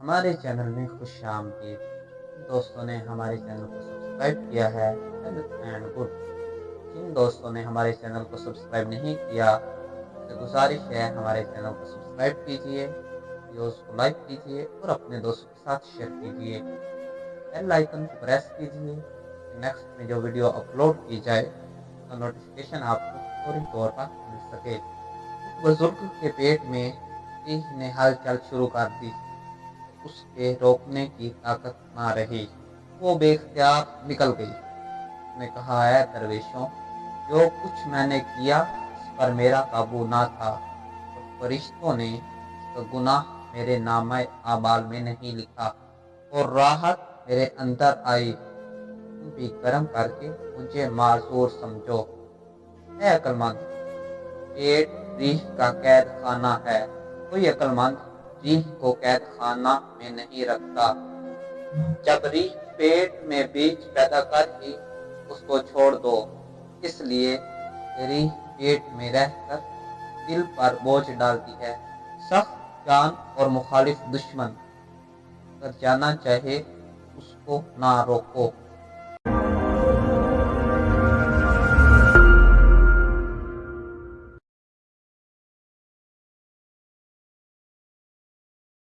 हमारे चैनल में खुश आमदीद। दोस्तों ने हमारे चैनल को सब्सक्राइब किया है हेल्थ एंड गुड। जिन दोस्तों ने हमारे चैनल को सब्सक्राइब नहीं किया, उनसे गुजारिश है हमारे चैनल को सब्सक्राइब कीजिए, वीडियोस को लाइक कीजिए और अपने दोस्तों के साथ शेयर कीजिए। बेल आइकन को प्रेस कीजिए कि नेक्स्ट में जो वीडियो अपलोड की जाए उसका नोटिफिकेशन आपको फौरी तौर पर मिल सके। एक बुजुर्ग के पेट में सिंह ने हलचल शुरू कर दी। उसके रोकने की ताकत ना रही। वो बेख्तियार निकल गई। उसने कहा, है दरवेशों, जो कुछ मैंने किया इस पर मेरा काबू ना था और फरिश्तों ने इसका गुनाह मेरे नामे आमाल में नहीं लिखा और राहत मेरे अंदर आई। तुम भी कर्म करके मुझे माजूर समझो। है अक्लमंद, पेट रीह का कैद खाना है। कोई अक्लमंद रीह को कैद खाना में नहीं रखता। जब रीह पेट में बीज पैदा कर ही उसको छोड़ दो। इसलिए रीह पेट में रहकर दिल पर बोझ डालती है। सख्त जान और मुखालिफ दुश्मन, अगर जाना चाहे उसको ना रोको।